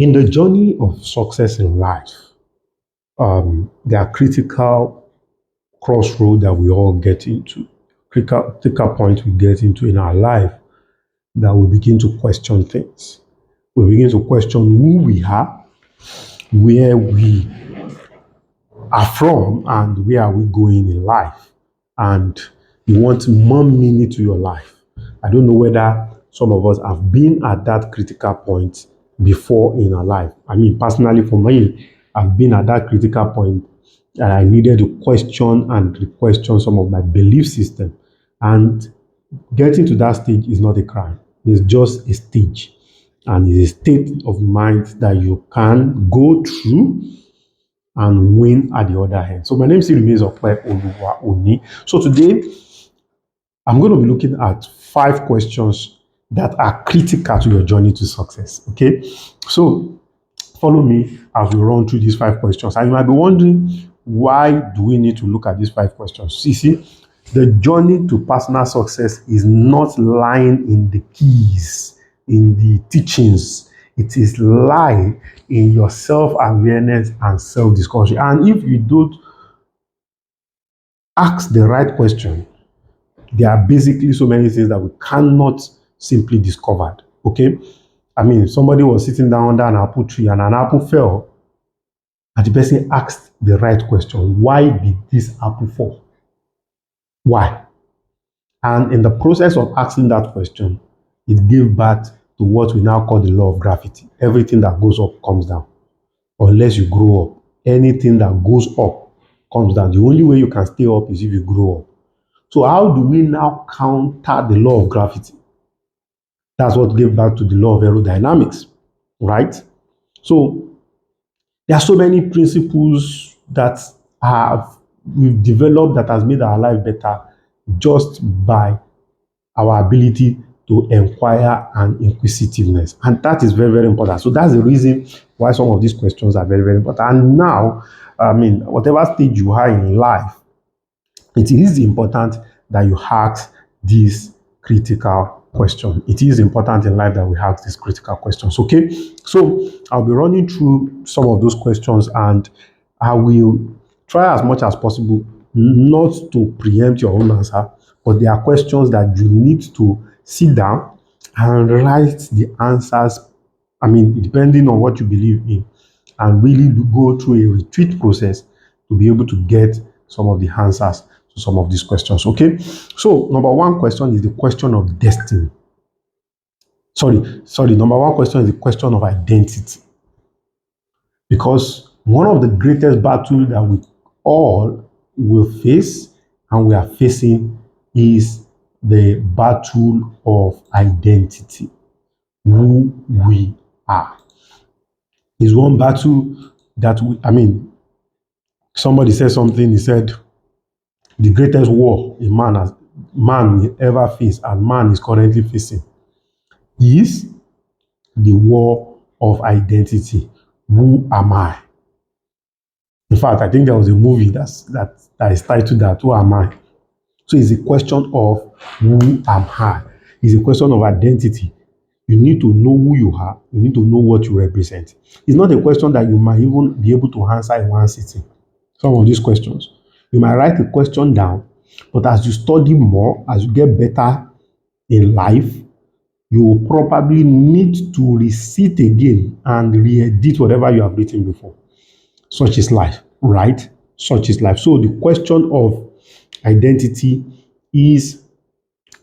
In the journey of success in life, there are critical crossroads that we all get into, critical points we get into in our life that we begin to question things. We begin to question who we are, where we are from, and where are we going in life. And you want more meaning to your life. I don't know whether some of us have been at that critical point before in our life. I mean, personally, for me, I've been at that critical point that I needed to question and re-question some of my belief system. And getting to that stage is not a crime. It's just a stage. And it's a state of mind that you can go through and win at the other end. So my name still remains Okpe Oluwa Oni. So today I'm going to be looking at 5 questions that are critical to your journey to success. Okay, so follow me as we run through these 5 questions. And you might be wondering, why do we need to look at these 5 questions? You see, the journey to personal success is not lying in the keys, in the teachings. It is lying in your self-awareness and self-discovery. And if you don't ask the right question, there are basically so many things that we cannot simply discover. Okay? I mean, somebody was sitting down under an apple tree and an apple fell, and the person asked the right question. Why did this apple fall? Why? And in the process of asking that question, it gave birth to what we now call the law of gravity. Everything that goes up comes down. Unless you grow up. Anything that goes up comes down. The only way you can stay up is if you grow up. So how do we now counter the law of gravity? That's what gave birth to the law of aerodynamics, right? So there are so many principles that we've developed that has made our life better just by our ability to inquire and inquisitiveness. And that is very, very important. So that's the reason why some of these questions are very, very important. And now, I mean, whatever stage you are in life, it is important that you ask this critical question. It is important in life that we ask these critical questions. Okay, so I'll be running through some of those questions, and I will try as much as possible not to preempt your own answer, but there are questions that you need to sit down and write the answers. I mean, depending on what you believe in, and really go through a retreat process to be able to get some of the answers to some of these questions. Okay, so number 1 question is the question of destiny. Number 1 question is the question of identity, because one of the greatest battles that we all will face and we are facing is the battle of identity. Who we are is one battle that somebody said something. He said the greatest war a man will ever face, and man is currently facing, is the war of identity. Who am I? In fact, I think there was a movie that is titled that, Who Am I? So it's a question of who am I? It's a question of identity. You need to know who you are. You need to know what you represent. It's not a question that you might even be able to answer in one sitting. Some of these questions, you might write a question down, but as you study more, as you get better in life, you will probably need to resit again and re-edit whatever you have written before. Such is life, right? Such is life. So the question of identity is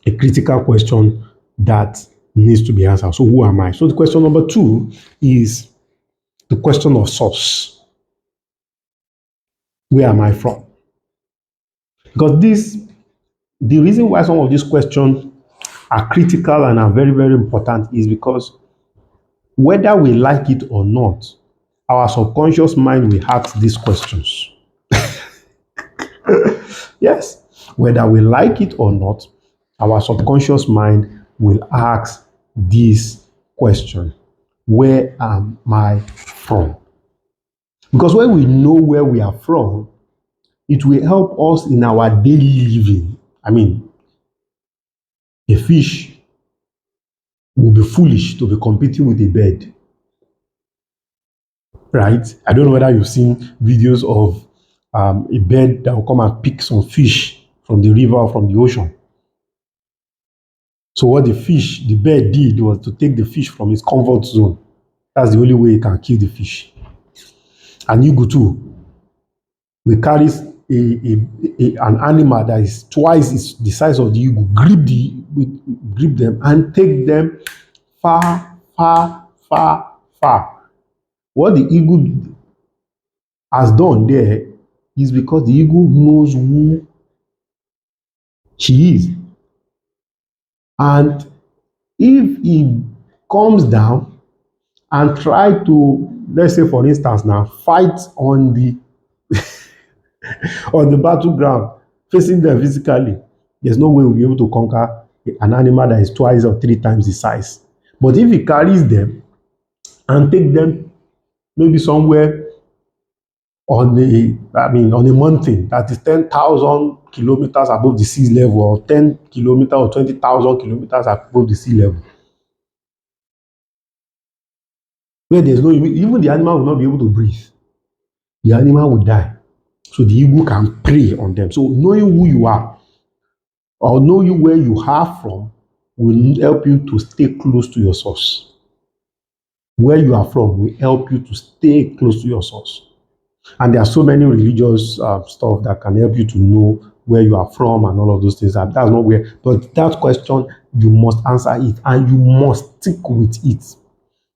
a critical question that needs to be answered. So who am I? So the question number 2 is the question of source. Where am I from? Because the reason why some of these questions are critical and are very, very important is because whether we like it or not, our subconscious mind will ask these questions. Yes, whether we like it or not, our subconscious mind will ask this question. Where am I from? Because when we know where we are from, it will help us in our daily living. I mean, a fish will be foolish to be competing with a bird. right? I don't know whether you've seen videos of a bird that will come and pick some fish from the river or from the ocean. So what the bird did was to take the fish from its comfort zone. That's the only way it can kill the fish. An eagle too will carry an animal that is twice the size of the eagle, grip them and take them far, far, far, far. What the eagle has done there is because the eagle knows who she is. And if he comes down and try to, let's say for instance now, fight on the on the battleground, facing them physically, there's no way we'll be able to conquer an animal that is twice or three times the size. But if he carries them and take them maybe somewhere on a mountain that is 10,000 kilometers above the sea level, or 10 kilometers or 20,000 kilometers above the sea level, where there's no, even the animal will not be able to breathe. The animal will die. So the eagle can prey on them. So knowing who you are or knowing where you are from will help you to stay close to your source. Where you are from will help you to stay close to your source. And there are so many religious stuff that can help you to know where you are from and all of those things. That's not where, but that question, you must answer it and you must stick with it.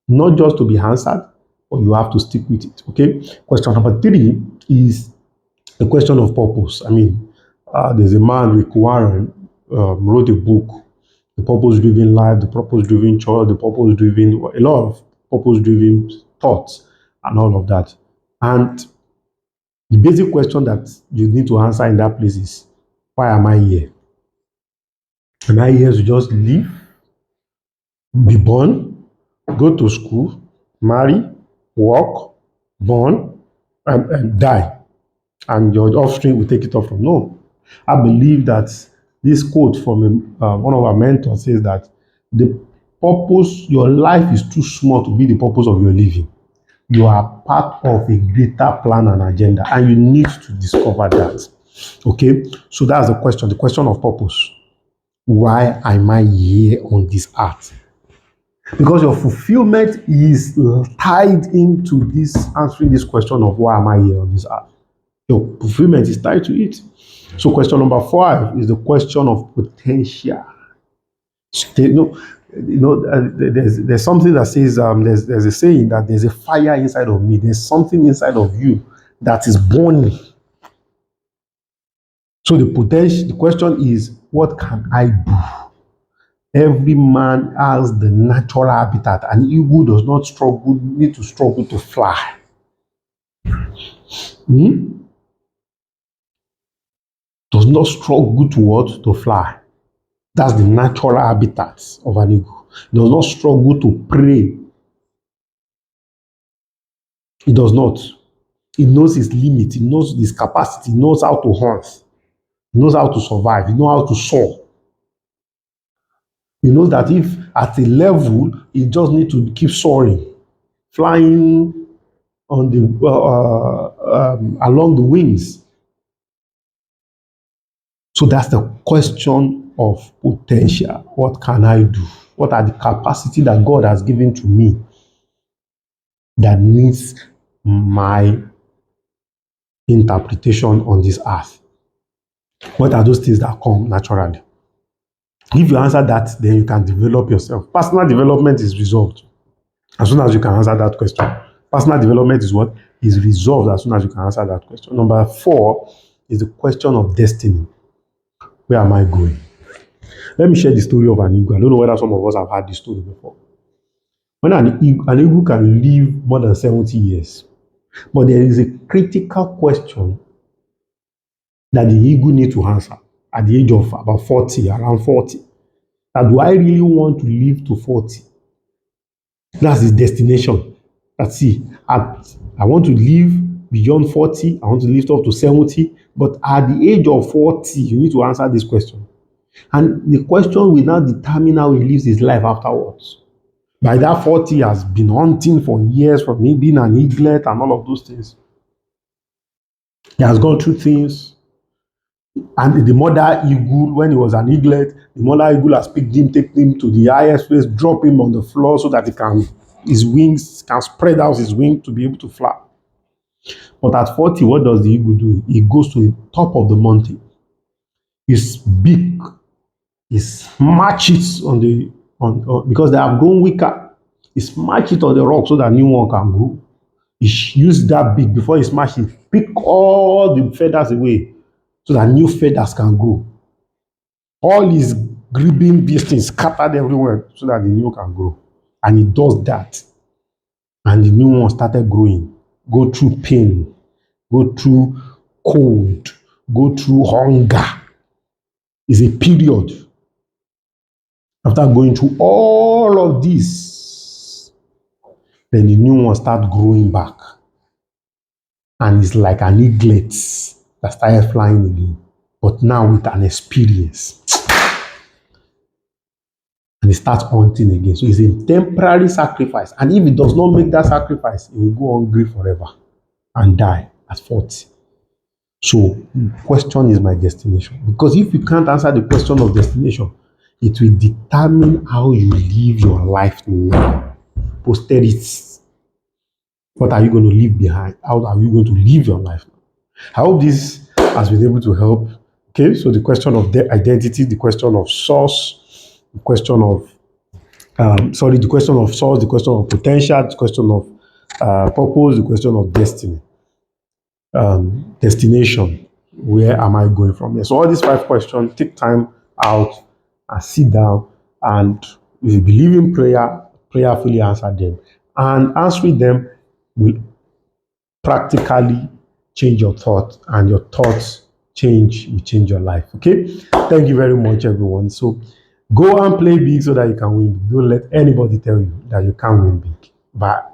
Not just to be answered, but you have to stick with it. Okay. Question number 3 is the question of purpose. There's a man, Rick Warren, wrote a book, The Purpose-Driven Life, The Purpose-Driven Choice, The Purpose-Driven, a lot of purpose-driven thoughts and all of that. And the basic question that you need to answer in that place is, why am I here? Am I here to just live, be born, go to school, marry, work, born, and die? And your offspring will take it off from? No. I believe that this quote from one of our mentors says that the purpose, your life is too small to be the purpose of your living. You are part of a greater plan and agenda, and you need to discover that. Okay? So that's the question of purpose. Why am I here on this earth? Because your fulfillment is tied into this, answering this question of why am I here on this earth. Your fulfillment is tied to it. So question number 5 is the question of potential. There's something that says, there's a saying that there's a fire inside of me. There's something inside of you that is burning. So the question is, what can I do? Every man has the natural habitat. An eagle does not need to struggle to fly. Does not struggle to what? To fly. That's the natural habitat of an eagle. It does not struggle to prey. It does not. It knows its limit. It knows its capacity. It knows how to hunt. It knows how to survive. It knows how to soar. It knows that if at a level, it just needs to keep soaring, flying on the along the wings. So that's the question of potential. What can I do? What are the capacity that God has given to me that needs my interpretation on this earth? What are those things that come naturally? If you answer that, then you can develop yourself. Personal development is resolved as soon as you can answer that question. Personal development is what? Is resolved as soon as you can answer that question. Number 4 is the question of destiny. Where am I going? Let me share the story of an eagle. I don't know whether some of us have heard this story before. When an eagle can live more than 70 years, but there is a critical question that the eagle needs to answer at the age of about 40, around 40. That, do I really want to live to 40? That's his destination. I want to live beyond 40, I want to live up to 70, but at the age of 40, you need to answer this question. And the question will now determine how he lives his life afterwards. By that 40, he has been hunting for years from me being an eaglet and all of those things. He has gone through things. And the mother eagle, when he was an eaglet, the mother eagle has picked him, taken him to the highest place, drop him on the floor so that his wings can spread out his wing to be able to fly. But at 40, what does the eagle do? He goes to the top of the mountain. His beak, he smash it because they have grown weaker. He smash it on the rock so that new one can grow. He used that beak before he smash it, pick all the feathers away so that new feathers can grow. All his gripping these things scattered everywhere so that the new can grow. And he does that. And the new one started growing. Go through pain, go through cold, go through hunger. It's a period. After going through all of this, then the new one starts growing back. And it's like an eaglet that started flying again, but now with an experience. And he starts hunting again. So it's a temporary sacrifice. And if he does not make that sacrifice, he will go hungry forever and die at 40. So the question is my destination. Because if you can't answer the question of destination, it will determine how you live your life now. Posterity. What are you going to leave behind? How are you going to live your life now? I hope this has been able to help. Okay, so the question of identity, the question of source, the question of the question of source, the question of potential, the question of purpose, the question of destiny, destination. Where am I going from here? So all these 5 questions, take time out and sit down, and if you believe in prayer, prayerfully answer them. And answering them will practically change your thoughts, and your thoughts will change your life. Okay, thank you very much, everyone. So go and play big so that you can win big. Don't let anybody tell you that you can't win big. Bye.